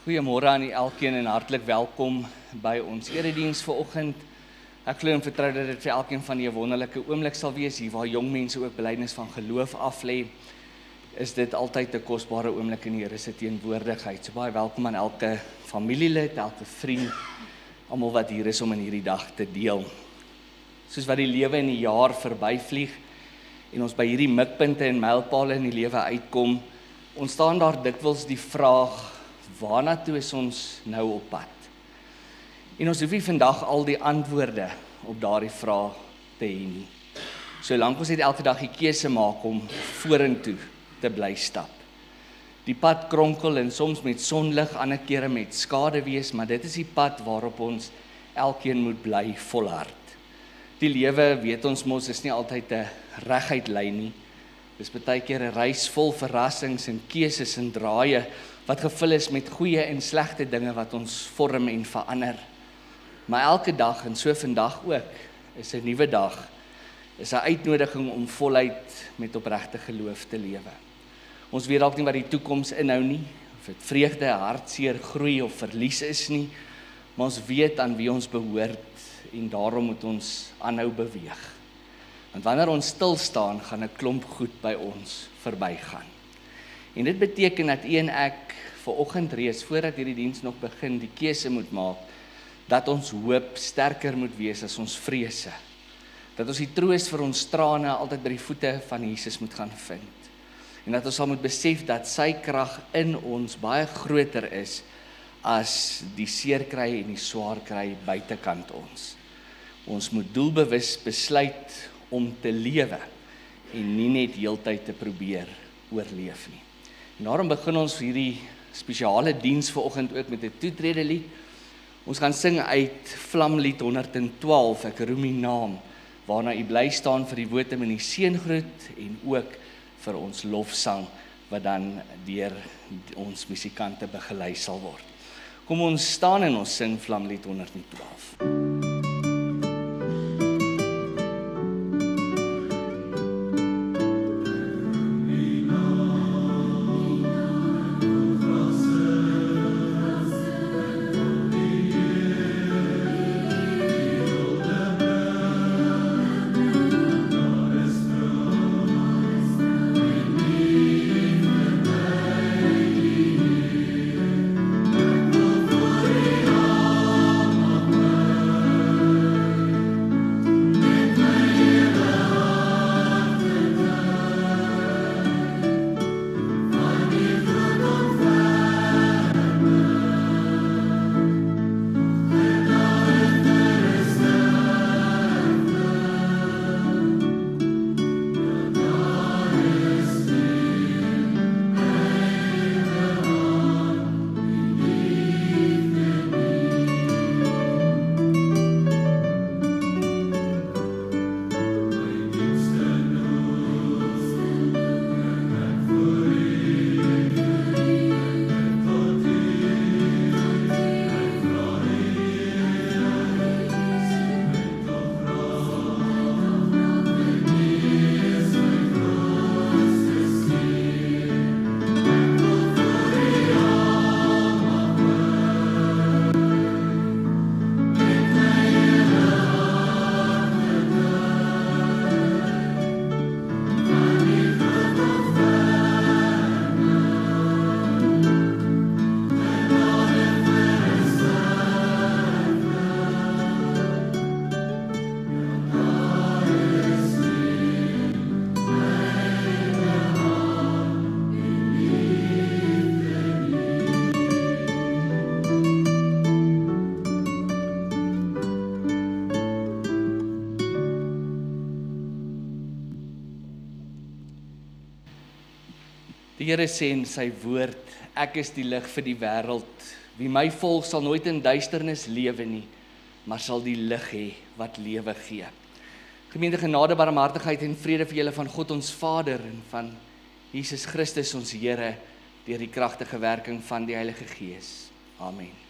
Goeiemôre aan elkeen en hartlik welkom by ons erediens vanoggend. Ek glo en vertrou dat dit vir elkeen van julle 'n wonderlike oomblik sal wees hier waar jong mense ook belydenis van geloof aflê. Is dit altyd 'n kosbare oomblik in die Here se teenwoordigheid. So baie welkom aan elke familielid, elke vriend, almal wat hier is om in hierdie dag te deel. Soos wat die lewe en die jaar verbyvlieg en ons by hierdie mikpunte en mylpale in die lewe uitkom, ontstaan daar dikwels die vraag: waarna toe is ons nou op pad? En ons hoef nie vandag al die antwoorde op daardie vraag te hê nie. Solank ons net elke dag die keuse maak om vorentoe te bly stap. Die pad kronkel en soms met sonlig, ander kere met skade wees, maar dit is die pad waarop ons elkeen moet bly volhard. Die lewe, weet ons mos, is nie altyd 'n reguit lyn nie. Dis baie keer 'n reis vol verrassings en keuses en draaie wat gevul is met goeie en slegte dinge wat ons vorm en verander. Maar elke dag, en so vandag ook, is 'n nuwe dag, is 'n uitnodiging om voluit met opregte geloof te lewe. Ons weet dalk nie wat die toekoms inhou nie, of dit vreugde, hartseer, groei of verlies is nie, maar ons weet aan wie ons behoort en daarom moet ons aanhou beweeg. Want wanneer ons stil staan, gaan 'n klomp goed by ons verbygaan. En dit beteken dat u en ek vanoggend reeds, voordat hierdie diens nog begin, die keuse moet maak, dat ons hoop sterker moet wees as ons vrese. Dat ons die troos vir ons trane altyd by die voete van Jesus moet gaan vind. En dat ons sal moet besef dat sy krag in ons baie groter is as die seerkry en die swaar kry buitekant ons. Ons moet doelbewus besluit om te lewe en nie net heeltyd te probeer oorleef nie. En daarom begin ons hierdie spesiale diens vanoggend ook met 'n toetrede lied. Ons gaan sing uit Vlamlied 112, ek roem u naam, waarna u bly staan vir die wotum en die seëngroet en ook vir ons lofsang wat dan deur ons musikante begelei sal word. Kom ons staan en ons sing Vlamlied 112. Die Here sê in sy woord, ek is die lig vir die wêreld. Wie my volg sal nooit in duisternis lewe nie, maar sal die lig hê wat lewe gee. Gemeente, genade, barmhartigheid en vrede vir julle van God ons Vader en van Jesus Christus ons Here deur die kragtige werking van die Heilige Gees. Amen.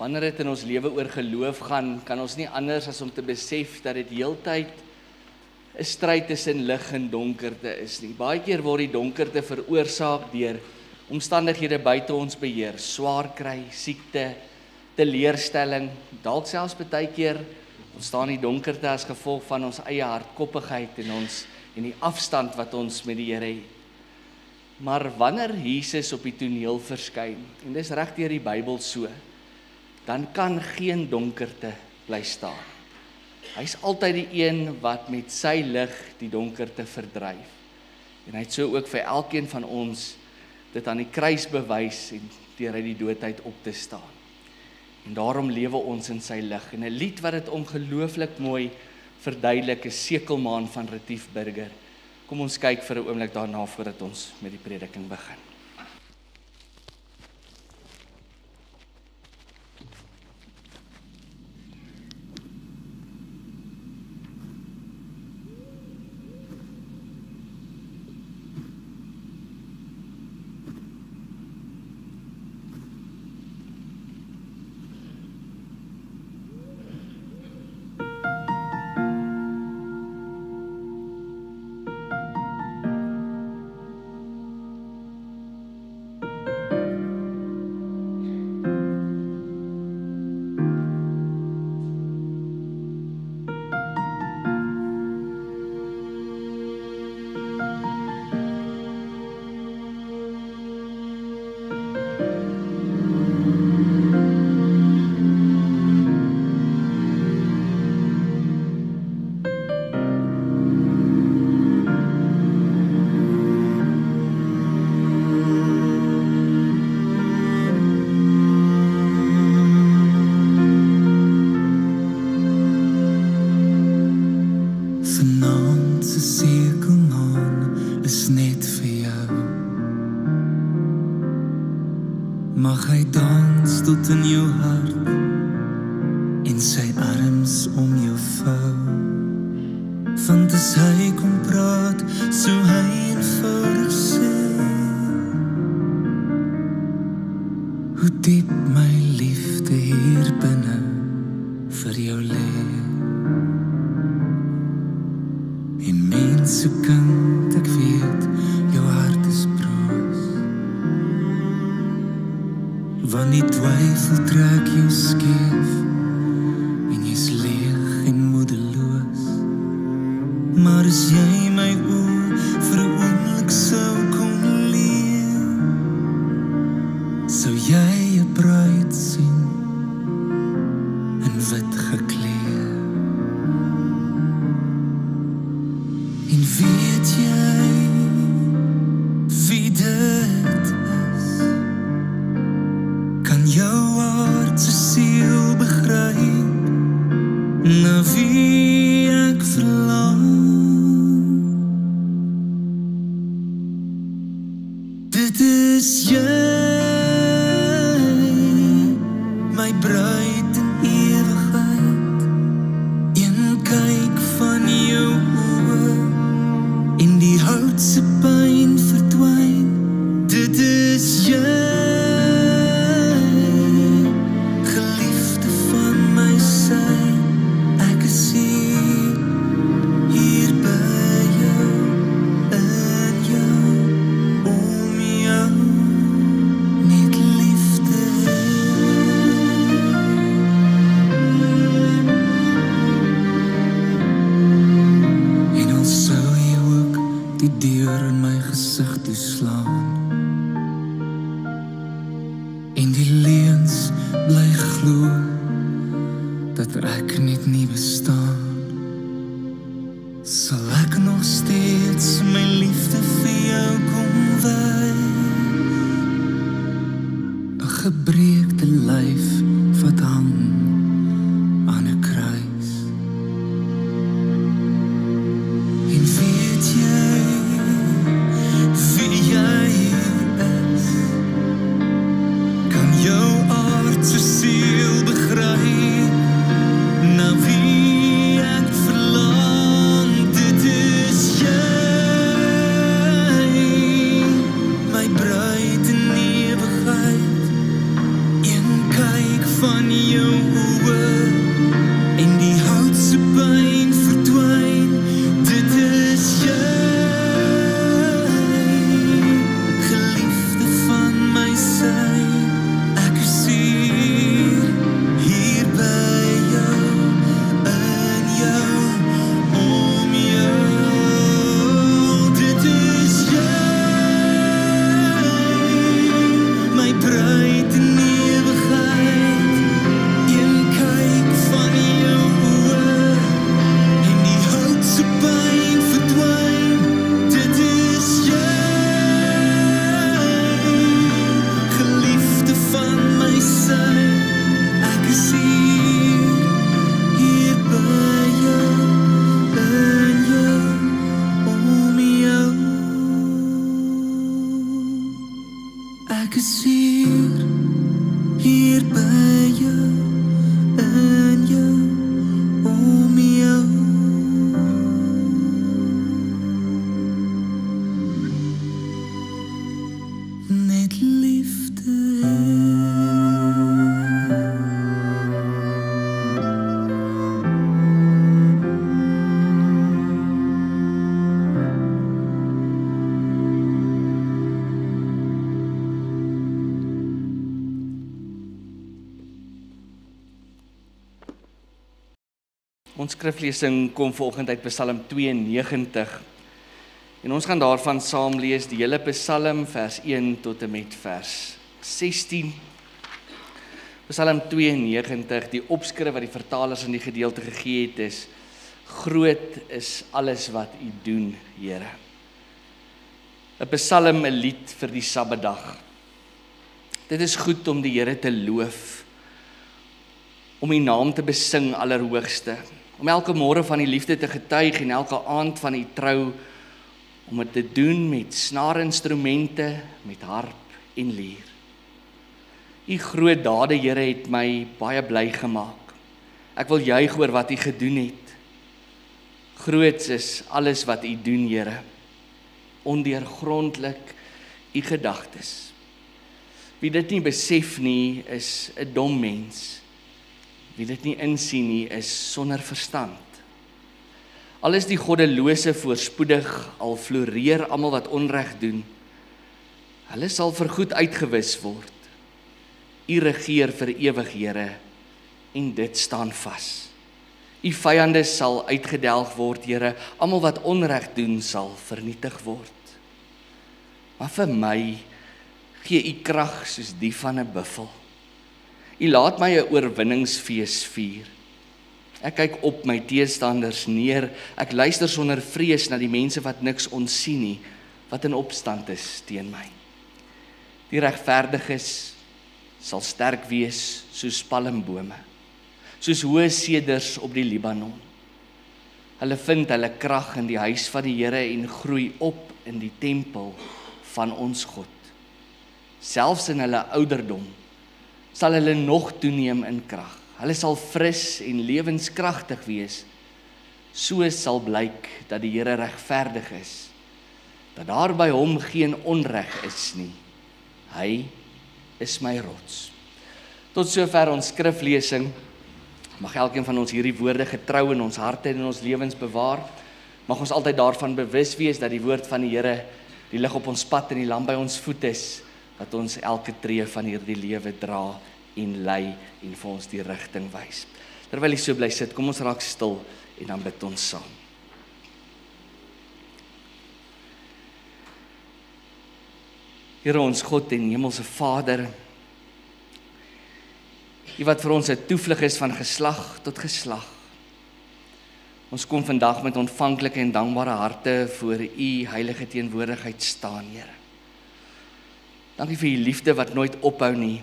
Wanneer dit in ons lewe oor geloof gaan, kan ons nie anders as om te besef dat dit heeltyd 'n stryd tussen lig en donkerte is nie. Baie keer word die donkerte veroorsaak deur omstandighede buite ons beheer, swaar kry, siekte, teleurstelling, dalk selfs baie keer ontstaan die donkerte as gevolg van ons eie hardkoppigheid en die afstand wat ons met die Here het. Maar wanneer Jesus op die toneel verskyn, en dis reg deur die Bybel so, dan kan geen donkerte bly staan. Hy's altyd die een wat met sy lig die donkerte verdryf. En hy het so ook vir elkeen van ons dit aan die kruis bewys en deur uit die doodheid op te staan. En daarom lewe ons in sy lig. En 'n lied wat dit ongelooflik mooi verduidelik is Sekelmaan van Retief Burger. Kom ons kyk vir 'n oomblik daarna voordat ons met die prediking begin. Mag hy dans tot in jou hart en sy arms om jou vou. Want as hy kom praat, so hy eenvoudig sê, hoe diep my liefde hier binne vir jou lê. En mense kind, ek weet, jou hart is broos, want die twyfel trek jou skeef, en jy's leeg en moedeloos. Maar as jy my oor vir 'n oomblik sou kon leer, sou jy 'n bruid sien in wit gekleed. En weet jy wie dit is? Kan jou hart se siel begryp, na wie ek verlang? Dit is jy, my bruid in ewigheid. Een kyk van jou oë en die houtse pyn verdwyn. Dit is jy, geliefde van my sy. Ek is hier by jou, in jou, om jou, net liefde. En al sou jy ook die deur in my gesig toeslaan, en die leuns bly glo dat ek net nie bestaan, sal ek nog steeds my liefde vir jou kom wys. 'n gebreekte lyf wat hang aan 'n kruis. En weet jy wie jy is? Kan jou aard se siel begryp, na wie ek verlang? Dit is jy, my bruid in ewigheid. Een kyk van Ons skriflesing kom vanoggend uit Psalm 92. En ons gaan daarvan saam lees die hele Psalm vers 1 tot en met vers 16. Psalm 92, die opskrif wat die vertalers in die gedeelte gegee het is: Groot is alles wat U doen, Here. 'n Psalm, 'n lied vir die Sabbatdag. Dit is goed om die Here te loof, om U naam te besing, Allerhoogste, om elke môre van U liefde te getuig en elke aand van U trou, om dit te doen met snaarinstrumente, met harp en lier. U groot dade, Here, het my baie bly gemaak. Ek wil juig oor wat U gedoen het. Groot is alles wat U doen, Here. Ondeurgrondlik U gedagtes. Wie dit nie besef nie, is 'n dom mens. Wie dit nie insien nie, is sonder verstand. Al is die goddelose voorspoedig, al floreer almal wat onreg doen, hulle sal vergoed uitgewis word. U regeer vir ewig, Here, en dit staan vas. U vyande sal uitgedelg word, Here, almal wat onreg doen sal vernietig word. Maar vir my gee U krag soos die van 'n buffel. U laat my 'n oorwinningsfees vier. Ek kyk op my teestanders neer, ek luister sonder vrees na die mense wat niks onsien nie, wat in opstand is teen my. Die regverdiges sal sterk wees soos palmbome, soos hoë seders op die Libanon. Hulle vind hulle krag in die huis van die Here en groei op in die tempel van ons God. Selfs in hulle ouderdom sal hulle nog toeneem in krag. Hulle sal fris en lewenskragtig wees. So sal blyk dat die Here regverdig is, dat daar by hom geen onreg is nie. Hy is my rots. Tot sover ons skriflesing. Mag elkeen van ons hierdie woorde getrou in ons harte en in ons lewens bewaar. Mag ons altyd daarvan bewus wees dat die woord van die Here die lig op ons pad en die lamp by ons voet is, dat ons elke tree van hierdie lewe dra en lei en vir ons die rigting wys. Terwyl jy so bly sit, kom ons raak stil en dan bid ons saam. Here ons God en hemelse Vader, U wat vir ons 'n toevlug is van geslag tot geslag. Ons kom vandag met ontvanklike en dankbare harte voor U heilige teenwoordigheid staan, Here. Dankie vir U liefde wat nooit ophou nie.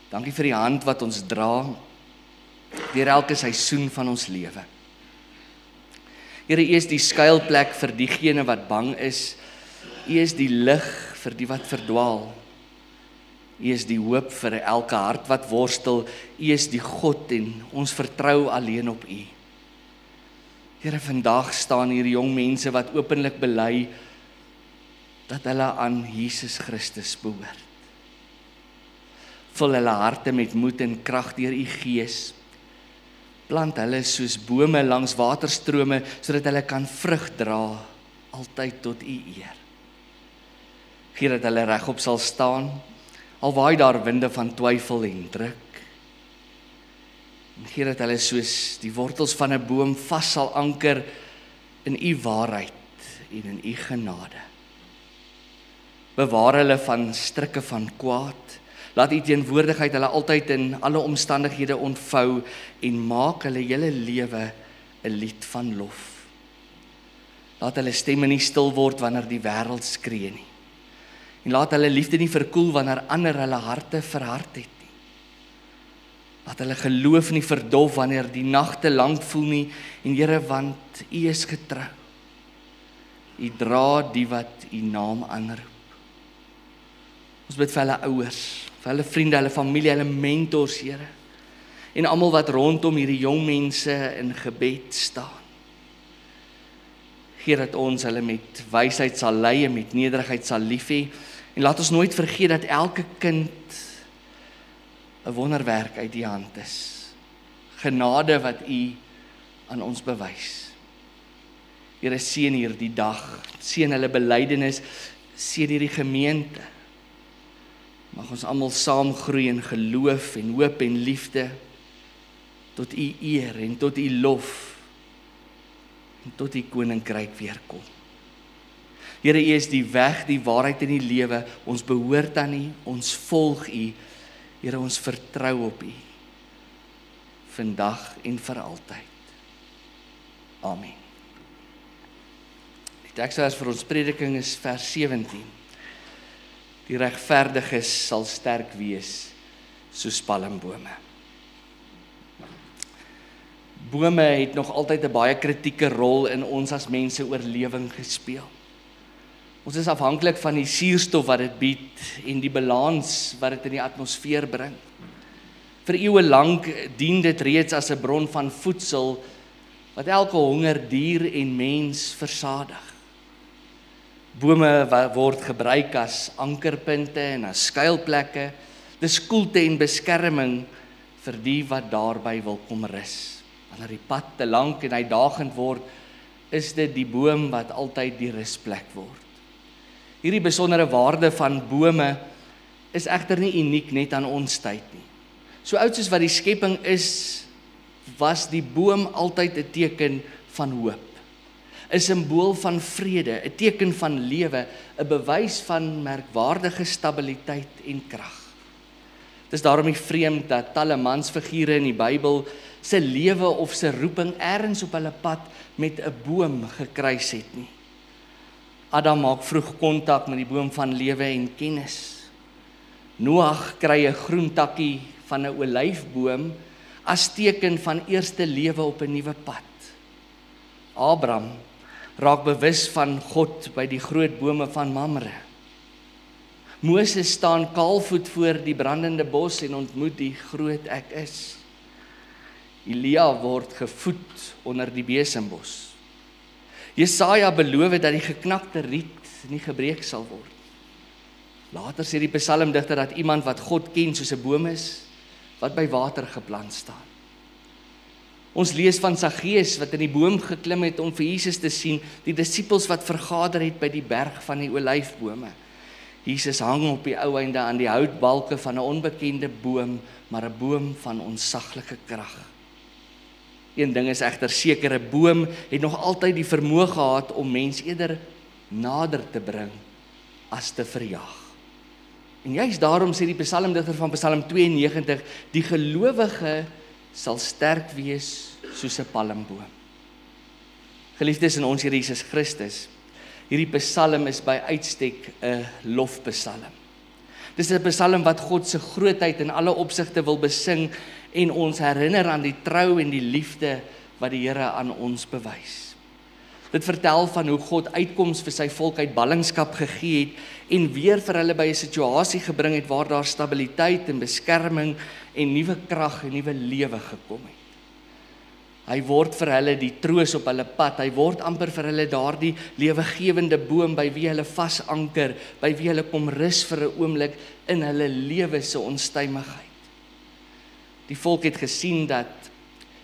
Dankie vir die hand wat ons dra deur elke seisoen van ons lewe. Here, U is die skuilplek vir diegene wat bang is. U is die lig vir die wat verdwaal. U is die hoop vir elke hart wat worstel. U is die God en ons vertrou alleen op U. Here, vandag staan hier jong mense wat openlik bely dat hulle aan Jesus Christus behoort. Vul hulle harte met moed en krag deur U Gees. Plant hulle soos bome langs waterstrome, sodat hulle kan vrug dra, altyd tot U eer. Gee dat hulle regop sal staan, al waai daar winde van twyfel en druk. En gee dat hulle soos die wortels van 'n boom vas sal anker in U waarheid en in U genade. Bewaar hulle van strikke van kwaad. Laat U teenwoordigheid hulle altyd in alle omstandighede ontvou en maak hulle hele lewe 'n lied van lof. Laat hulle stemme nie stil word wanneer die wêreld skree nie. En laat hulle liefde nie verkoel wanneer ander hulle harte verhard het nie. Laat hulle geloof nie verdof wanneer die nagte lank voel nie. En Here, want U is getrou. U dra die wat U naam aanroep. Ons bid vir hulle ouers, vir hulle vriende, hulle familie, hulle mentors, Here. En almal wat rondom hierdie jong mense in gebed staan. Gee dat ons hulle met wysheid sal lei en met nederigheid sal lief hê. En laat ons nooit vergeet dat elke kind 'n wonderwerk uit U hand is. Genade wat U aan ons bewys. Here, seën hierdie dag, seën hulle belydenis, seën hierdie gemeente. Mag ons almal saam groei in geloof en hoop en liefde. tot u eer en tot u lof en tot u koninkryk weer kom. Here, u is die weg, die waarheid en die lewe, ons behoort aan u, ons volg u, Here, ons vertrou op u, vandag en vir altyd. Amen. Die teksvers vir ons prediking is vers 17. Die regverdiges sal sterk wees soos palmbome. Bome het nog altyd 'n baie kritieke rol in ons as mense oorlewing gespeel. Ons is afhanklik van die suurstof wat dit bied en die balans wat dit in die atmosfeer bring. Vir eeue lank dien dit reeds as 'n bron van voedsel wat elke honger dier en mens versadig. Bome word gebruik as ankerpunte en as skuilplekke, dis koelte en beskerming vir die wat daarby wil kom rus. Wanneer die pad te lank en uitdagend word, is dit die boom wat altyd die rusplek word. Hierdie besondere waarde van bome is egter nie uniek net aan ons tyd nie. So oud soos wat die skepping is, was die boom altyd 'n teken van hoop, 'n simbool van vrede, 'n teken van lewe, 'n bewys van merkwaardige stabiliteit en krag. Dit is daarom nie vreemd dat talle mansfigure in die Bybel se lewe of se roeping ergens op hulle pad met 'n boom gekruis het nie. Adam maak vroeg kontak met die boom van lewe en kennis. Noag kry 'n groen takkie van 'n olyfboom as teken van eerste lewe op 'n nuwe pad. Abraham raak bewus van God by die groot bome van Mamre. Moses staan kaalvoet voor die brandende bos en ontmoet die groot ek is. Elia word gevoed onder die besembos. Jesaja beloof dat die geknakte riet nie gebreek sal word. Later sê die psalmdigter dat iemand wat God ken soos 'n boom is, wat by water geplant staan. Ons lees van Saggeus wat in die boom geklim het om vir Jesus te sien, die disippels wat vergader het by die berg van die olyfbome. Jesus hang op die ou einde aan die houtbalke van 'n onbekende boom, maar 'n boom van ontsaglike krag. Een ding is egter seker, 'n boom het nog altyd die vermoë gehad om mens eerder nader te bring as te verjaag. En juist daarom sê die psalmdigter van Psalm 92, die gelowige sal sterk wees soos 'n palmboom. Geliefdes in ons Here Jesus Christus, hierdie psalm is by uitstek 'n lofpsalm. Dis 'n psalm wat God se grootheid in alle opsigte wil besing en ons herinner aan die trou en die liefde wat die Here aan ons bewys. Dit vertel van hoe God uitkoms vir sy volk uit ballingskap gegee het en weer vir hulle by 'n situasie gebring het waar daar stabiliteit en beskerming en nuwe krag en nuwe lewe gekom het. Hy word vir hulle die troos op hulle pad, hy word amper vir hulle daardie lewegewende boom by wie hulle vasanker, by wie hulle kom rus vir 'n oomblik in hulle lewe se onstuimigheid. Die volk het gesien dat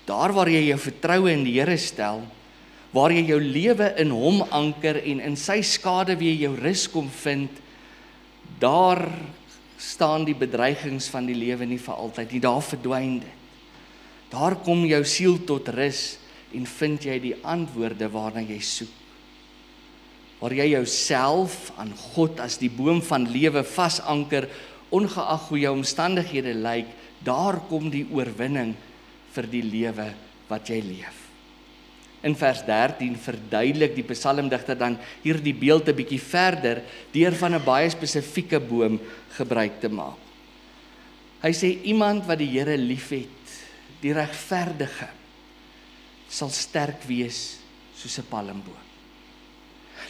daar waar jy jou vertroue in die Here stel, waar jy jou lewe in hom anker en in sy skade weer jou rus kom vind, daar staan die bedreigings van die lewe nie vir altyd nie, daar verdwyn dit. Daar kom jou siel tot rus en vind jy die antwoorde waarna jy soek. Waar jy jouself aan God as die boom van lewe vasanker, ongeag hoe jou omstandighede lyk, daar kom die oorwinning vir die lewe wat jy leef. In vers 13 verduidelik die psalmdigter dan hierdie beeld 'n bietjie verder deur van 'n baie spesifieke boom gebruik te maak. Hy sê iemand wat die Here liefhet, die regverdige, sal sterk wees soos 'n palmboom.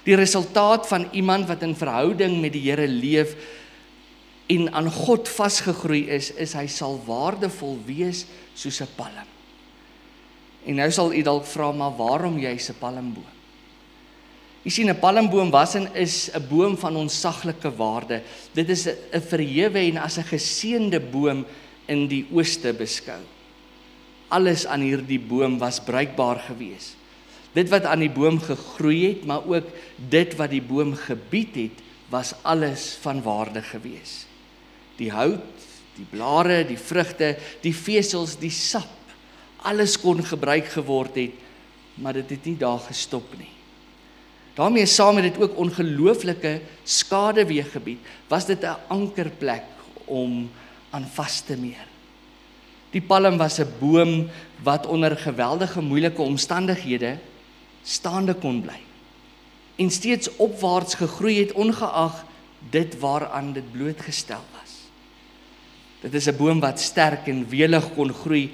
Die resultaat van iemand wat in verhouding met die Here leef en aan God vasgegroei is hy sal waardevol wees soos 'n palm. En nou sal u dalk vra, maar waarom juis 'n palmboom? U sien, 'n palmboom was en is 'n boom van ontsaglike waarde. Dit is 'n verhewe en as 'n geseënde boom in die ooste beskou. Alles aan hierdie boom was bruikbaar gewees. Dit wat aan die boom gegroei het, maar ook dit wat die boom gebied het, was alles van waarde gewees. Die hout, die blare, die vrugte, die vesels, die sap, alles kon gebruik geword het, maar dit het nie daar gestop nie. Daarmee saam het dit ook ongelooflike skade weergebied, was dit 'n ankerplek om aan vas te meer. Die palm was 'n boom wat onder geweldige moeilike omstandighede staande kon bly en steeds opwaarts gegroei het ongeag dit waaraan dit blootgestel was. Dit is 'n boom wat sterk en welig kon groei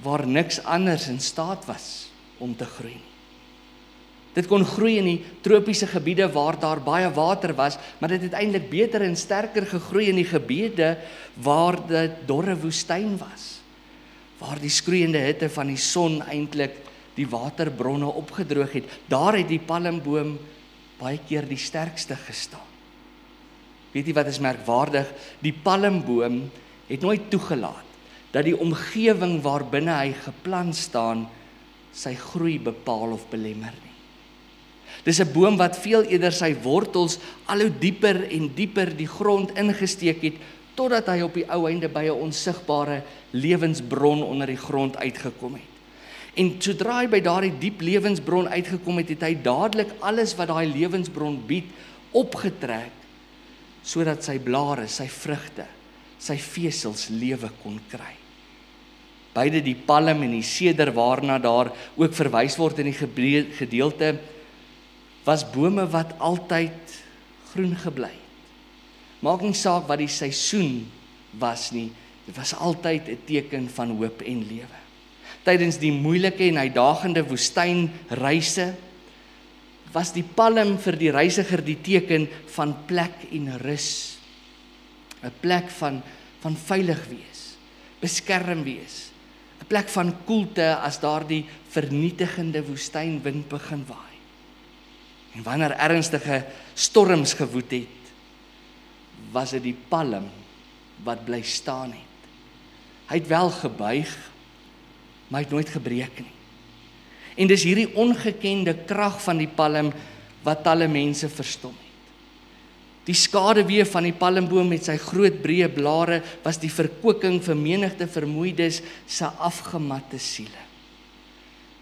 waar niks anders in staat was om te groei nie. Dit kon groei in die tropiese gebiede waar daar baie water was, maar dit het eintlik beter en sterker gegroei in die gebiede waar dit dorre woestyn was, waar die skroeiende hitte van die son eintlik die waterbronne opgedroog het. Daar het die palmboom baie keer die sterkste gestaan. Weet jy wat is merkwaardig? Die palmboom het nooit toegelaat dat die omgewing waarbinne hy geplant staan sy groei bepaal of belemmer nie. Dis 'n boom wat veel eerder sy wortels al hoe dieper en dieper die grond ingesteek het, totdat hy op die ou einde by 'n onsigbare lewensbron onder die grond uitgekom het. En sodra hy by daardie diep lewensbron uitgekom het, het hy dadelik alles wat daai lewensbron bied, opgetrek, sodat sy blare, sy vrugte, sy vesels lewe kon kry. Beide die palm en die seder waarna daar ook verwys word in die gedeelte, was bome wat altyd groen gebly het. Maak nie saak wat die seisoen was nie, dit was altyd 'n teken van hoop en lewe. Tydens die moeilike en uitdagende woestynreise was die palm vir die reisiger die teken van plek en rus. 'n plek van veilig wees, beskerm wees, 'n plek van koelte as daardie vernietigende woestynwind begin waai. En wanneer ernstige storms gewoed het, was dit die palm wat bly staan het. Hy het wel gebuig, maar hy het nooit gebreek nie. En dis hierdie ongekende krag van die palm wat talle mense verstom het. Die skaduwee van die palmboom met sy groot breë blare was die verkwikking vir menigte vermoeides se afgematte siele.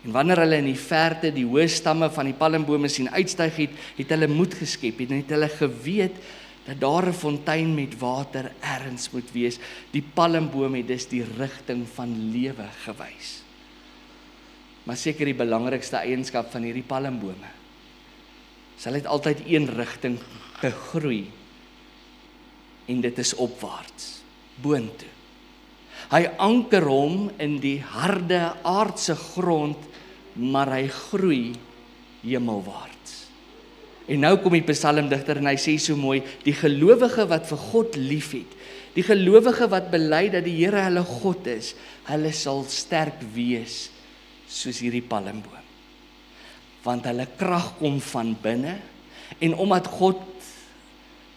En wanneer hulle in die verte die hoë stamme van die palmbome sien uitstyg het, het hulle moed geskep en het hulle geweet dat daar 'n fontein met water ergens moet wees. Die palmboom het dus die rigting van lewe gewys. Maar seker die belangrikste eienskap van hierdie palmbome, hulle het altyd een rigting gegroei en dit is opwaarts, boontoe. Hy anker hom in die harde aardse grond, maar hy groei hemelwaarts. En nou kom die psalmdigter en hy sê so mooi, die gelowige wat vir God liefhet, die gelowige wat bely dat die Here hulle God is, hulle sal sterk wees soos hierdie palmboom. Want hulle krag kom van binne, en omdat God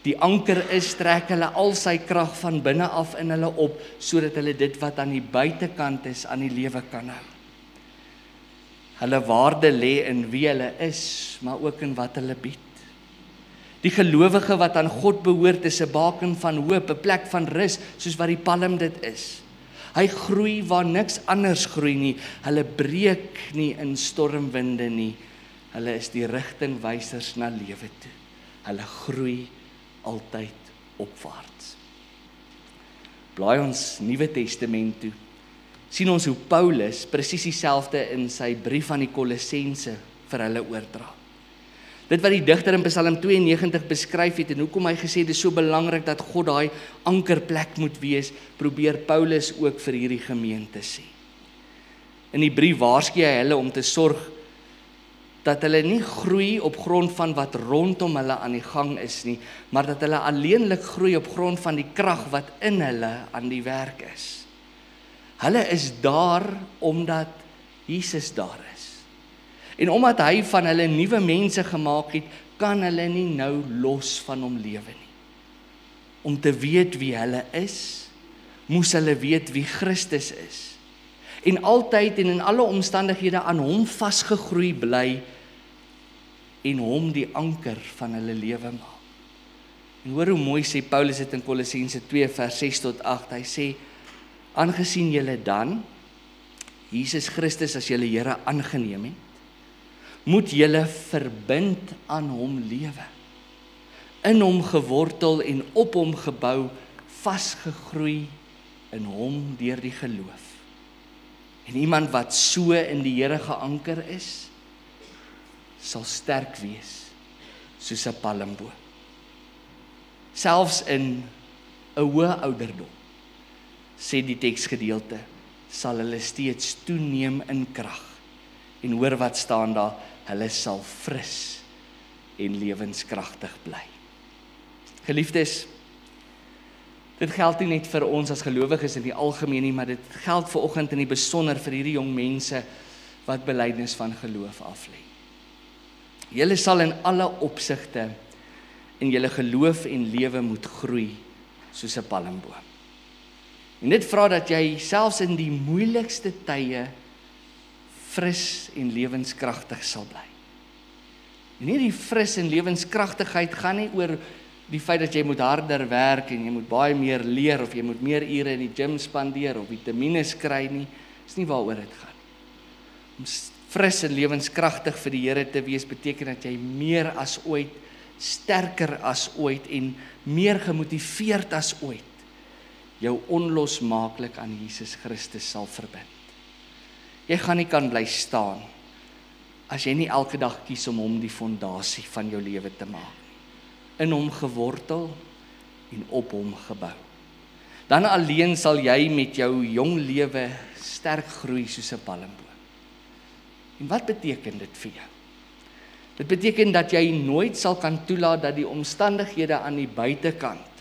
die anker is, trek hulle al sy krag van binne af in hulle op, sodat hulle dit wat aan die buitekant is, aan die lewe kan hou. Hulle waarde lê in wie hulle is, maar ook in wat hulle bied. Die gelowige wat aan God behoort is 'n baken van hoop, 'n plek van rus, soos wat die palm dit is. Hy groei waar niks anders groei nie, hulle breek nie in stormwinde nie, hulle is die rigtingwysers na lewe toe. Hulle groei altyd opwaarts. Blaai ons Nuwe Testament toe, sien ons hoe Paulus presies dieselfde in sy brief aan die Kolossense vir hulle oordra. Dit wat die digter in Psalm 92 beskryf het en hoekom hy gesê dit is so belangrik dat God daai ankerplek moet wees, probeer Paulus ook vir hierdie gemeente sê. In die brief waarsku hy hulle om te sorg dat hulle nie groei op grond van wat rondom hulle aan die gang is nie, maar dat hulle alleenlik groei op grond van die krag wat in hulle aan die werk is. Hulle is daar omdat Jesus daar is. En omdat hy van hulle nuwe mense gemaak het, kan hulle nie nou los van hom lewe nie. Om te weet wie hulle is, moes hulle weet wie Christus is. En altyd en in alle omstandighede aan hom vasgegroei bly en hom die anker van hulle lewe maak. En hoor hoe mooi sê Paulus dit in Kolossense 2 vers 6 tot 8. Hy sê, aangesien julle dan Jesus Christus as julle Here aangeneem het, moet julle verbind aan hom lewe, in hom gewortel en op hom gebou, vasgegroei in hom deur die geloof. En iemand wat so in die Here geanker is, sal sterk wees, soos 'n palmboom. Selfs in 'n hoë ouderdom, sê die teksgedeelte, sal hulle steeds toeneem in krag. En hoor wat staan daar, hulle sal fris en lewenskragtig bly. Geliefdes, dit geld nie net vir ons as gelowiges in die algemeen nie, maar dit geld vanoggend in die besonder vir hierdie jong mense wat belydenis van geloof aflê. Julle sal in alle opsigte in julle geloof en lewe moet groei soos 'n palmboom. En dit vra dat jy selfs in die moeilikste tye fris en lewenskragtig sal bly. En hierdie fris en lewenskragtigheid gaan nie oor die feit dat jy moet harder werk en jy moet baie meer leer of jy moet meer ure in die gym spandeer of vitamiene kry nie. Dis nie waaroor dit gaan. Om fris en lewenskragtig vir die Here te wees beteken dat jy meer as ooit, sterker as ooit en meer gemotiveerd as ooit jou onlosmaaklik aan Jesus Christus sal verbind. Jy gaan nie kan bly staan as jy nie elke dag kies om hom die fondasie van jou lewe te maak. In hom gewortel en op hom gebou. Dan alleen sal jy met jou jong lewe sterk groei soos 'n palmboom. En wat beteken dit vir jou? Dit beteken dat jy nooit sal kan toelaat dat die omstandighede aan die buitekant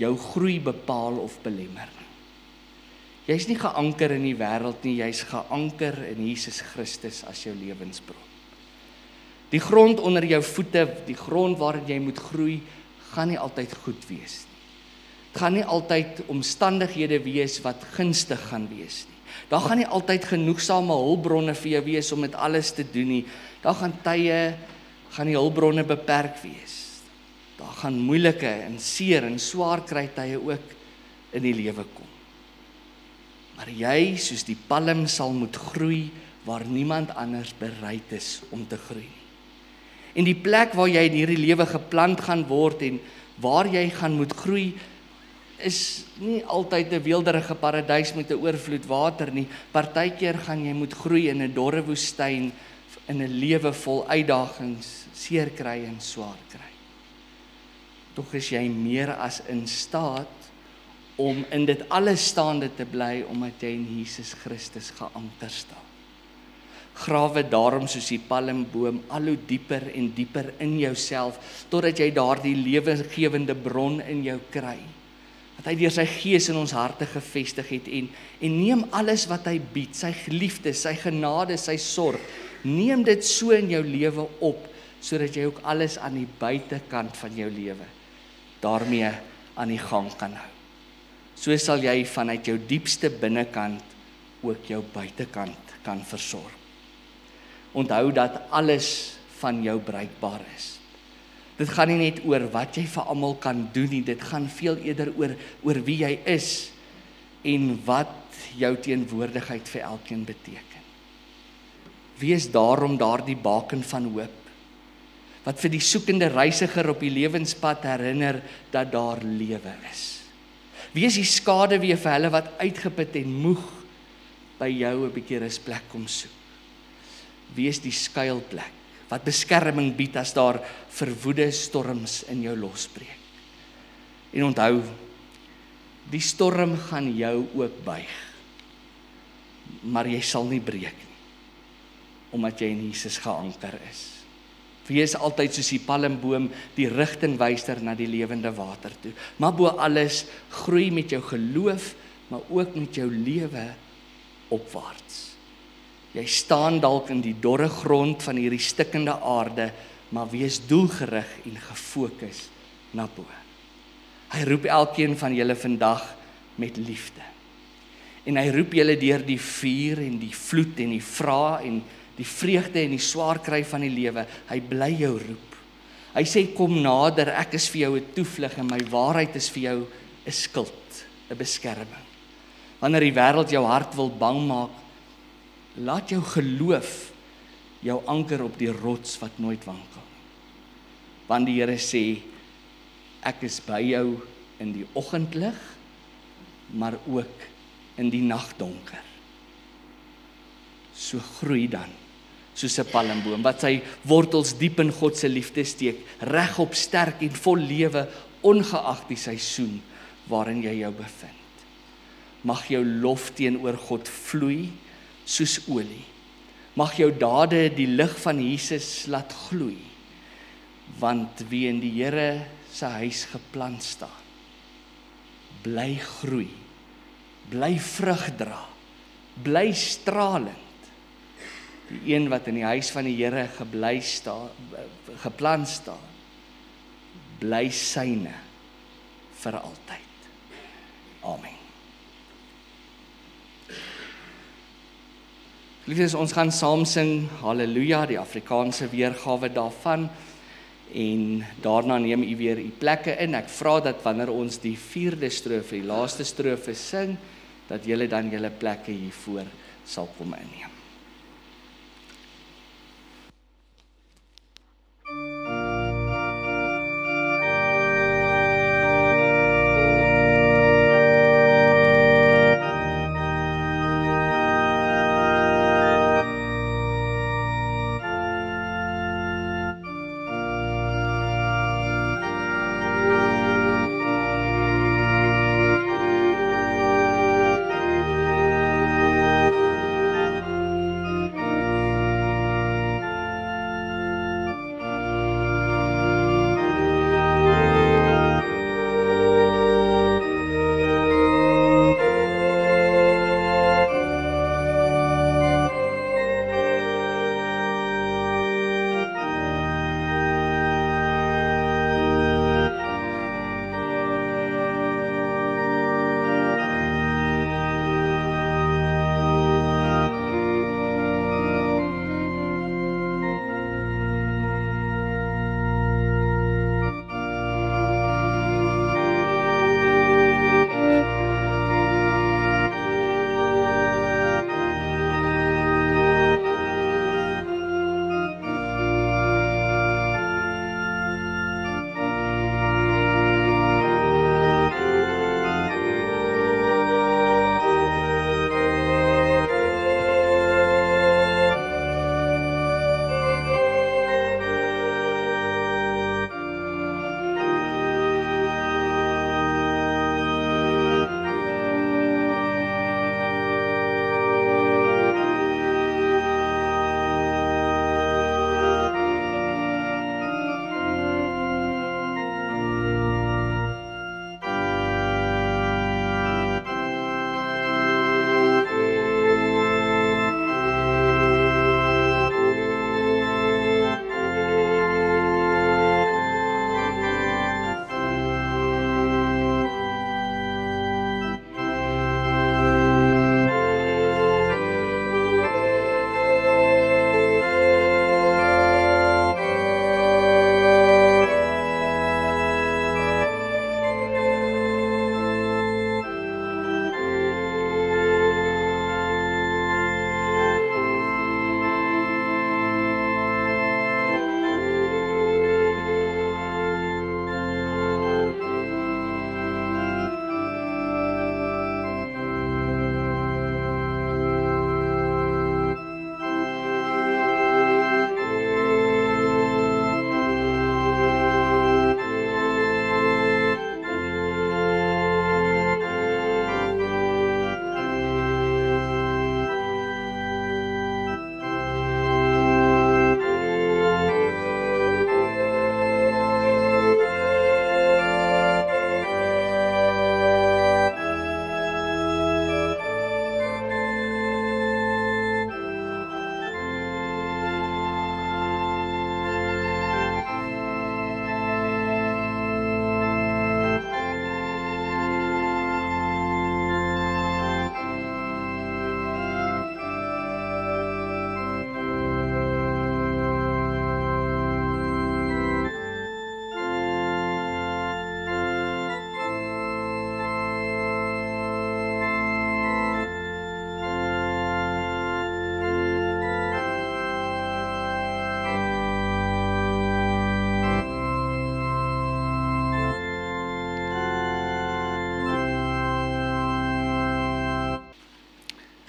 jou groei bepaal of belemmer. Jy's nie geanker in die wêreld nie, jy's geanker in Jesus Christus as jou lewensbron. Die grond onder jou voete, die grond waarin jy moet groei, gaan nie altyd goed wees nie. Dit gaan nie altyd omstandighede wees wat gunstig gaan wees nie. Daar gaan nie altyd genoegsame hulpbronne vir jou wees om dit alles te doen nie. Daar gaan tye, gaan die hulpbronne beperk wees. Daar gaan moeilike en seer en swaar kry tye ook in die lewe kom. Maar jy, soos die palm, sal moet groei waar niemand anders bereid is om te groei. En die plek waar jy in hierdie lewe geplant gaan word en waar jy gaan moet groei, is nie altyd 'n weelderige paradys met 'n oorvloed water nie. Partykeer gaan jy moet groei in 'n dorre woestyn, in 'n lewe vol uitdagings, seer kry en swaar kry. Tog is jy meer as in staat om in dit alles staande te bly, omdat jy in Jesus Christus geanker staan. Grawe daarom soos die palmboom al hoe dieper en dieper in jouself, totdat jy daardie lewensgewende bron in jou kry, wat hy deur sy gees in ons harte gevestig het, en neem alles wat hy bied, sy geliefde, sy genade, sy sorg, neem dit so in jou lewe op, sodat jy ook alles aan die buitekant van jou lewe daarmee aan die gang kan hou. So sal jy vanuit jou diepste binnekant ook jou buitekant kan versorg. Onthou dat alles van jou bruikbaar is. Dit gaan nie net oor wat jy vir almal kan doen nie, dit gaan veel eerder oor wie jy is en wat jou teenwoordigheid vir elkeen beteken. Wees daarom daardie baken van hoop, wat vir die soekende reisiger op die lewenspad herinner dat daar lewe is. Wees die skaduwee vir hulle wat uitgeput en moeg by jou 'n bietjie rusplek kom soek. Wees die skuilplek wat beskerming bied as daar verwoede storms in jou losbreek. En onthou, die storm gaan jou ook buig, maar jy sal nie breek nie, omdat jy in Jesus geanker is. Wees altyd soos die palmboom, die rigtingwyser na die lewende water toe. Maar bo alles, groei met jou geloof, maar ook met jou lewe opwaarts. Jy staan dalk in die dorre grond van hierdie stikkende aarde, maar wees doelgerig en gefokus na bo. Hy roep elkeen van julle vandag met liefde. En hy roep julle deur die vuur en die vloed en die vrae en die vreugde en die swaar kry van die lewe. Hy bly jou roep. Hy sê, kom nader, ek is vir jou 'n toevlug en my waarheid is vir jou 'n skild, 'n beskerming. Wanneer die wêreld jou hart wil bang maak, laat jou geloof jou anker op die rots wat nooit wankel. Want die Here sê, ek is by jou in die oggendlig, maar ook in die nagdonker. So groei dan, soos 'n palmboom, wat sy wortels diep in God se liefde steek, regop sterk en vol lewe, ongeag die seisoen waarin jy jou bevind. Mag jou lof teenoor God vloei soos olie. Mag jou dade die lig van Jesus laat gloei, want wie in die Here se huis geplant staan, bly groei, bly vrug dra, bly stralend. Die een wat in die huis van die Here geplant staan, bly syne vir altyd. Amen. Liefdes, ons gaan saam sing Halleluja, die Afrikaanse weergawe daarvan, en daarna neem u weer u plekke in. Ek vra dat wanneer ons die 4de strofe, die laaste strofe sing, dat julle dan julle plekke hiervoor sal kom inneem.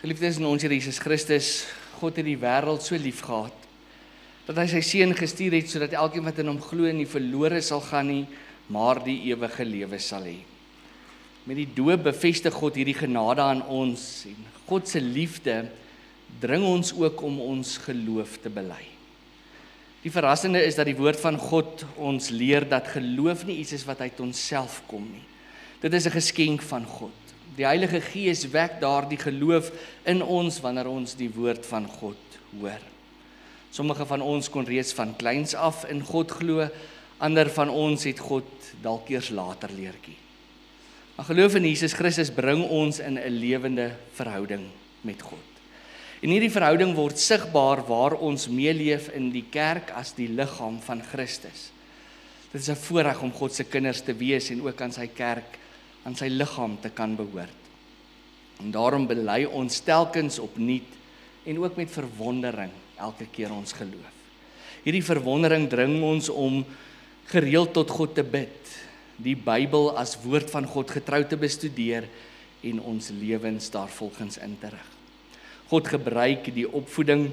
Geliefdes in ons Here Jesus Christus, God het die wêreld so lief gehad, dat hy sy seun gestuur het, sodat elkeen wat in hom glo nie verlore sal gaan nie, maar die ewige lewe sal hê. Met die doop bevestig God hierdie genade aan ons, en God se liefde dring ons ook om ons geloof te bely. Die verrassende is dat die woord van God ons leer dat geloof nie iets is wat uit onsself kom nie. Dit is 'n geskenk van God. Die Heilige Gees wek daardie geloof in ons wanneer ons die woord van God hoor. Sommige van ons kon reeds van kleins af in God glo, ander van ons het God dalk eers later leer ken. Maar geloof in Jesus Christus bring ons in 'n lewende verhouding met God. En hierdie verhouding word sigbaar waar ons meeleef in die kerk as die liggaam van Christus. Dit is 'n voorreg om God se kinders te wees en ook aan sy kerk, aan sy liggaam te kan behoort. En daarom bely ons telkens opnuut en ook met verwondering elke keer ons geloof. Hierdie verwondering dring ons om gereeld tot God te bid, die Bybel as woord van God getrou te bestudeer en ons lewens daarvolgens in te rig. God gebruik die opvoeding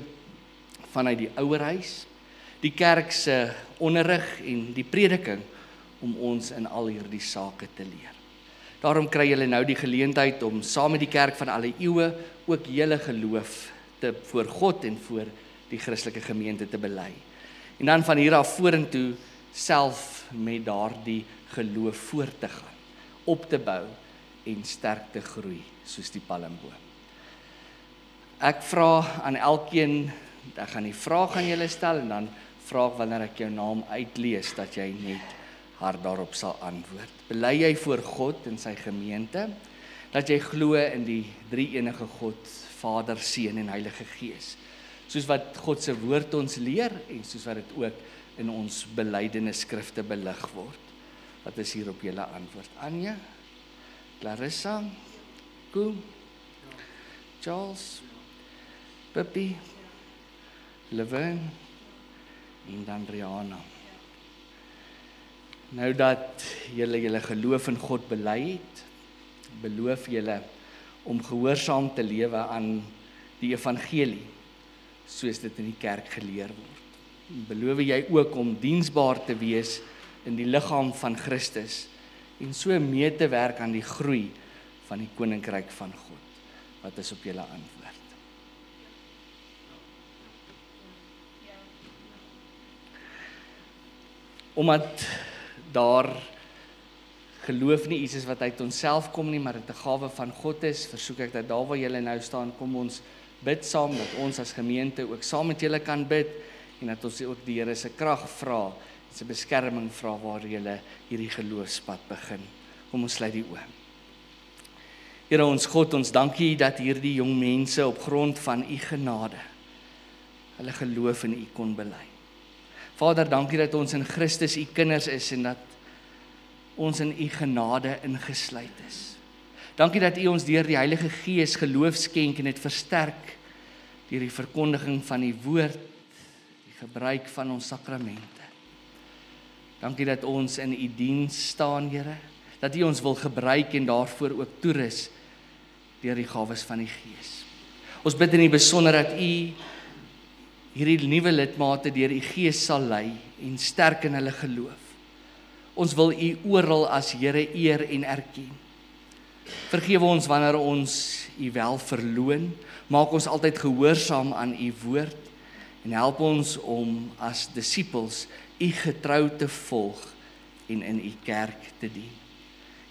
vanuit die ouerhuis, die kerk se onderrig en die prediking om ons in al hierdie sake te leer. Daarom kry julle nou die geleentheid om saam met die kerk van alle eeue ook julle geloof te voor God en voor die Christelike gemeente te bely. En dan van hier af vorentoe self met daardie geloof voort te gaan, op te bou en sterk te groei soos die palmboom. Ek vra aan elkeen, ek gaan die vraag aan julle stel en dan vra wanneer ek jou naam uitlees dat jy net hard daarop sal antwoord. Bely jy voor God en sy gemeente dat jy glo in die drie-enige God, Vader, Seun en Heilige Gees, soos wat God se woord ons leer en soos wat dit ook in ons belydenis skrifte belig word. Wat is hier op julle antwoord? Anja, Clarissa, Koen, Charles, Pippi, Levin en dan Rihanna. Nou dat julle geloof in God bely het, beloof julle om gehoorsaam te lewe aan die evangelie, soos dit in die kerk geleer word. Beloof jy ook om diensbaar te wees in die liggaam van Christus en so mee te werk aan die groei van die koninkryk van God. Wat is op julle antwoord? Omdat daar geloof nie iets is wat uit onsself kom nie, maar dit 'n gawe van God is, versoek ek dat daar waar julle nou staan, kom ons bid saam, dat ons as gemeente ook saam met julle kan bid, en dat ons ook die Here se krag vra, se beskerming vra waar julle hierdie geloofspad begin. Kom ons sluit die oë. Here ons God, ons dankie dat hierdie jong mense op grond van u genade hulle geloof in u kon bely. Vader, dankie dat ons in Christus u kinders is en dat ons in u genade ingesluit is. Dankie dat u ons deur die Heilige Gees geloof skenk en dit versterk deur die verkondiging van die woord, die gebruik van ons sakramente. Dankie dat ons in u diens staan, Here, dat u ons wil gebruik en daarvoor ook toerus deur die gawes van die Gees. Ons bid in die besonder dat u hierdie nuwe lidmate deur u Gees sal lei en sterk in hulle geloof. Ons wil u oral as Here eer en erken. Vergewe ons wanneer ons u wel verloon, maak ons altyd gehoorsaam aan u woord en help ons om as disippels u getrou te volg en in u kerk te dien.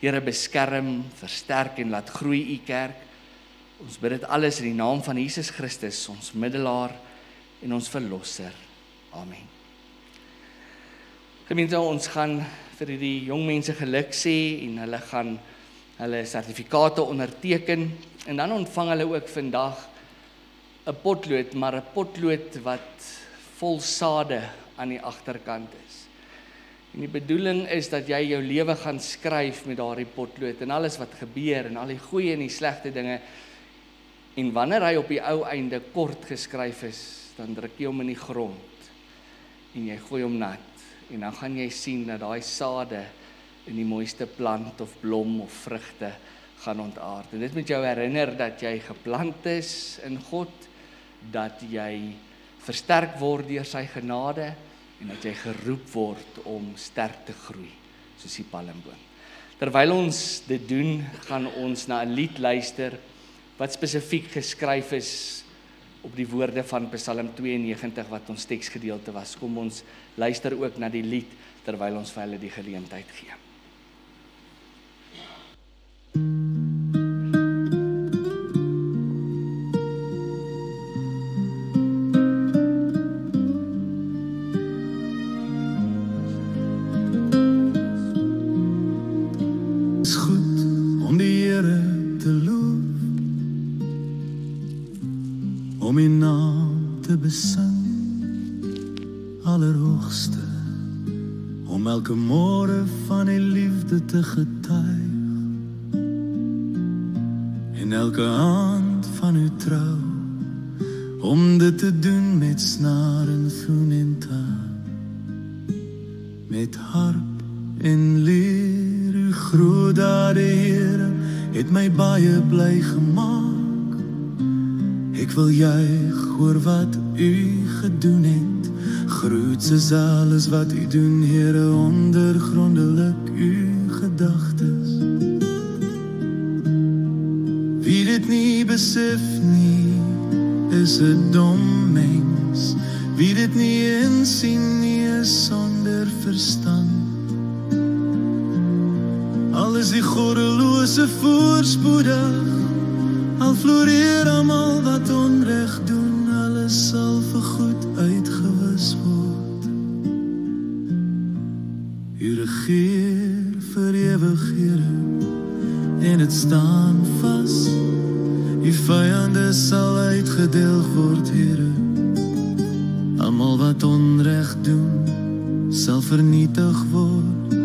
Here, beskerm, versterk en laat groei u kerk. Ons bid dit alles in die naam van Jesus Christus, ons middelaar en ons verlosser. Amen. Gemeente, ons gaan vir die jong mense geluk sê en hulle gaan hulle sertifikate onderteken en dan ontvang hulle ook vandag 'n potlood, maar 'n potlood wat vol sade aan die agterkant is. En die bedoeling is dat jy jou lewe gaan skryf met daardie potlood en alles wat gebeur en al die goeie en die slegte dinge. En wanneer hy op die ou einde kort geskryf is, dan druk jy hom in die grond en jy gooi hom nat. En dan gaan jy sien dat daai sade in die mooiste plant of blom of vrugte gaan ontaard. En dit moet jou herinner dat jy geplant is in God, dat jy versterk word deur sy genade en dat jy geroep word om sterk te groei, soos die palmboom. Terwyl ons dit doen, gaan ons na 'n lied luister wat spesifiek geskryf is op die woorde van Psalm 92 wat ons teksgedeelte was. Kom ons luister ook na die lied terwyl ons vir hulle die geleentheid gee. Is goed om die Here te loof, om die naam te besing, Allerhoogste, om elke môre van die liefde te getuig, en elke aand van uw trou, om dit te doen met snaar en groen en taal, met harp en leer. Uw groot dade, Here, het my baie bly gemaak. Ek wil juig oor wat u gedoen het. Groot is alles wat u doen, Here, ondergrondelik u gedagtes. Wie dit nie besef nie, is 'n dom mens. Wie dit nie insien nie, is sonder verstand. Al is die goddelose voorspoedig, al floreer almal wat onreg doen, alles sal vergoed uitgewis word. U regeer vir ewig, Here, en het staan vas. U vyande sal uitgedelg word, Here. Almal wat onreg doen, sal vernietig word.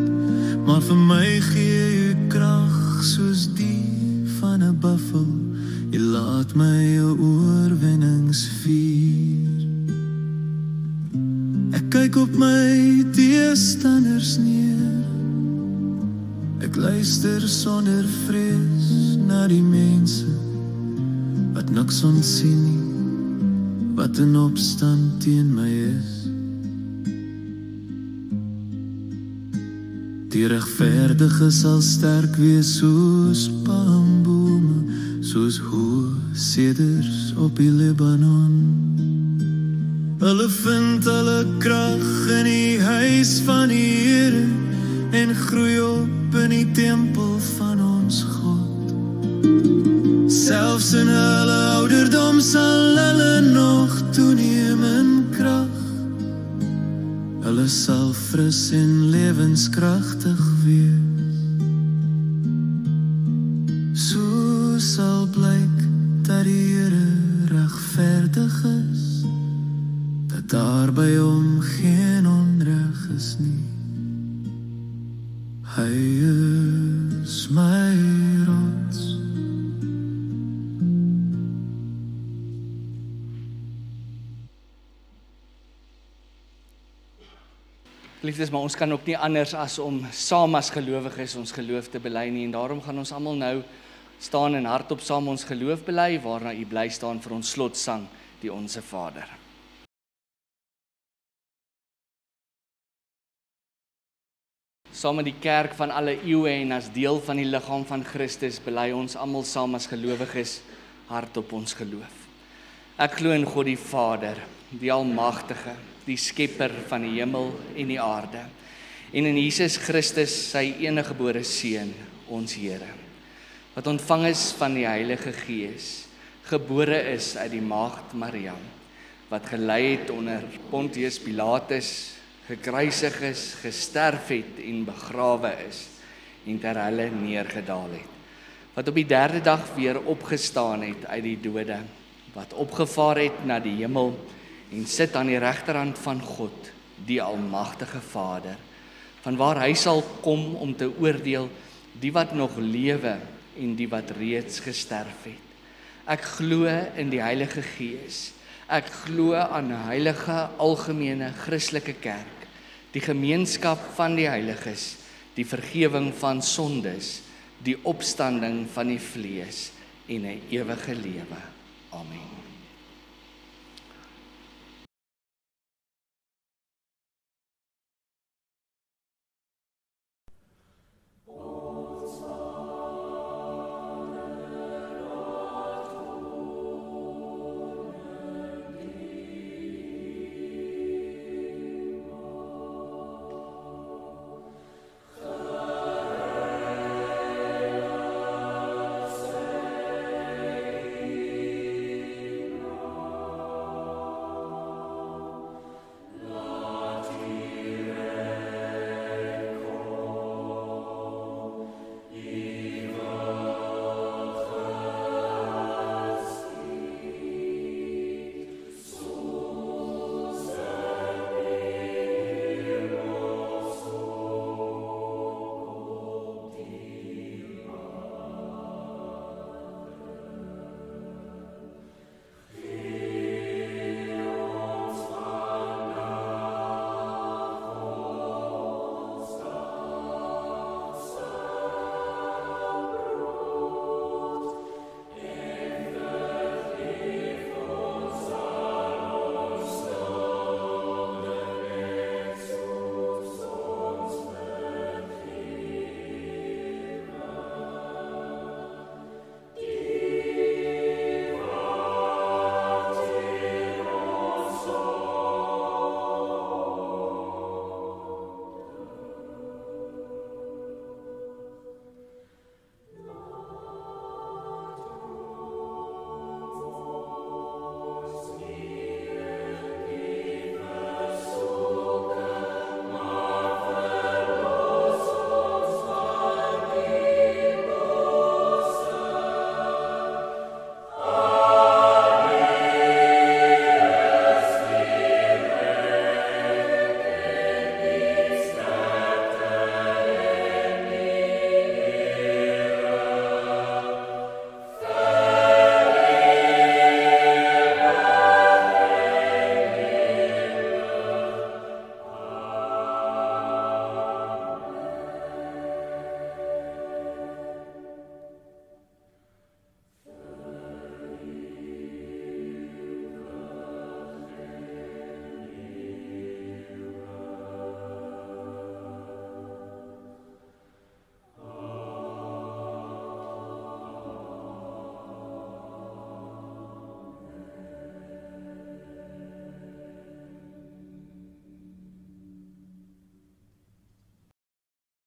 Maar vir my gee u krag soos die van 'n buffel. U laat my 'n oorwinnings vier. Ek kyk op my teestanders neer. Ek luister sonder vrees na die mense wat niks ontsien nie, wat in opstand teen my is. Die regverdige sal sterk wees soos palmbome, soos hoë seders op die Libanon. Hulle vind hulle krag in die huis van die Here en groei op in die tempel van ons God. Selfs in hulle ouderdom sal hulle nog toeneem in krag. Hulle sal fris en lewenskragtig wees. So sal blyk dat die Here regverdig is, dat daar by hom geen onreg is nie. Hy is my rots. Liefdes, maar ons kan ook nie anders as om saam as gelowiges ons geloof te bely nie, en daarom gaan ons almal nou staan en hardop saam ons geloof bely, waarna u bly staan vir ons slotsang, die Onse Vader. Saam met die kerk van alle eeue en as deel van die liggaam van Christus bely ons almal saam as gelowiges hardop ons geloof. Ek glo in God die Vader, die Almagtige, die skepper van die hemel en die aarde, en in Jesus Christus, sy eniggebore Seun, ons Here, wat ontvang is van die Heilige Gees, gebore is uit die maagd Maria, wat gelei het onder Pontius Pilatus, gekruisig is, gesterf het en begrawe is, en ter helle neergedaal het, wat op die derde dag weer opgestaan het uit die dode, wat opgevaar het na die hemel, en sit aan die regterhand van God, die Almagtige Vader, vanwaar hy sal kom om te oordeel die wat nog lewe en die wat reeds gesterf het. Ek glo in die Heilige Gees, ek glo aan 'n heilige, algemene, Christelike kerk, die gemeenskap van die heiliges, die vergifnis van sondes, die opstanding van die vlees en 'n ewige lewe. Amen.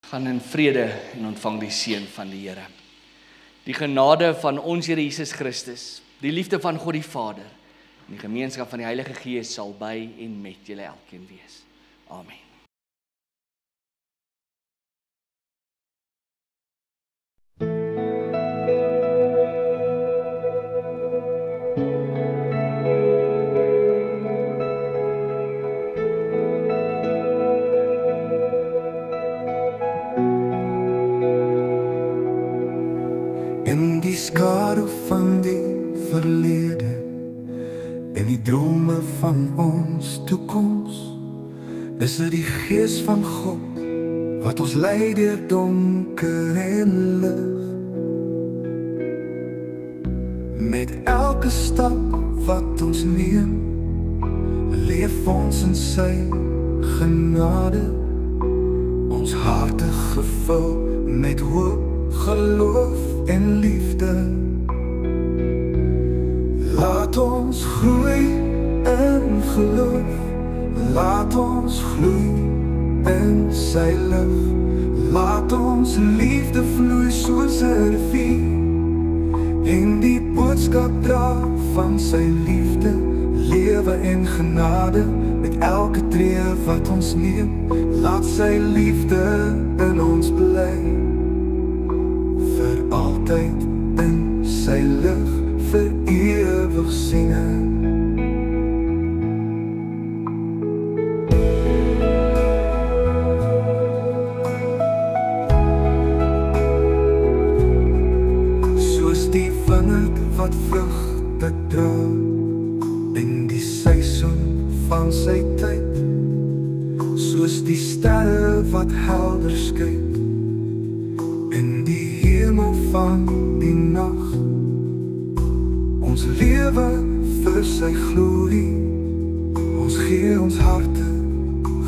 Gaan in vrede en ontvang die seën van die Here. Die genade van ons Here Jesus Christus, die liefde van God die Vader en die gemeenskap van die Heilige Gees sal by en met julle elkeen wees. Amen. In die skadu van die verlede en die drome van ons toekoms is dit die Gees van God wat ons lei deur donker en lig. Met elke stap wat ons neem leef ons in sy genade, ons harte gevul met hoop, geloof en liefde. Laat ons groei in geloof, laat ons gloei in sy lig. Laat ons liefde vloei soos 'n rivier en die boodskap dra van sy liefde, lewe en genade met elke tree wat ons neem. Laat sy liefde in ons bly, vir altyd in sy lig, vir ewig sien. Soos die wingerd wat vrugte dra in die seisoen van sy tyd, soos die sterre wat helder skyn in die vir sy glorie. Ons gee ons harte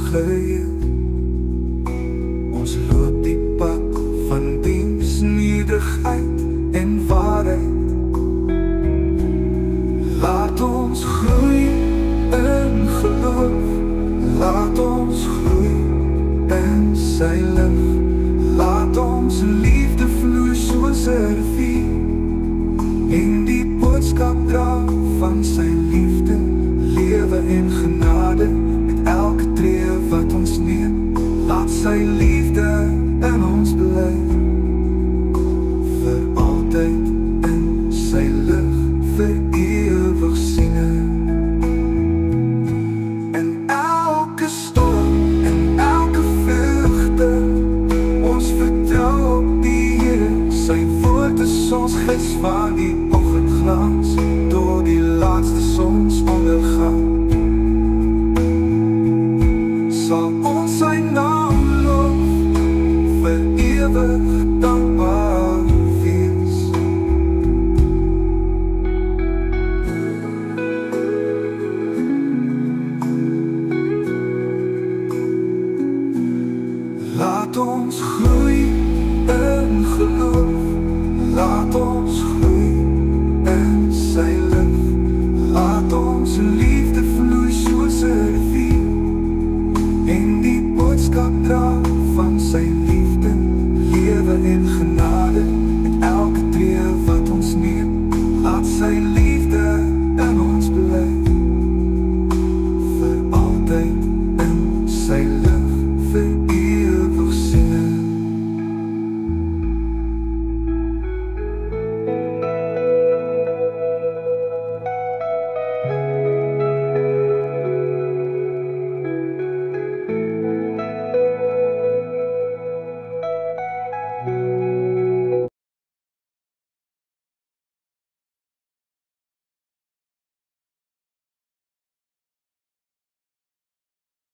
geheel. Ons loop die pad van diens, nederigheid en waarheid. Laat ons groei in geloof, laat ons groei in sy lig. Laat ons liefde vloei soos 'n rivier, en die boodskap dra van sy liefde, lewe en genade met elke tree wat ons neem. Laat sy liefde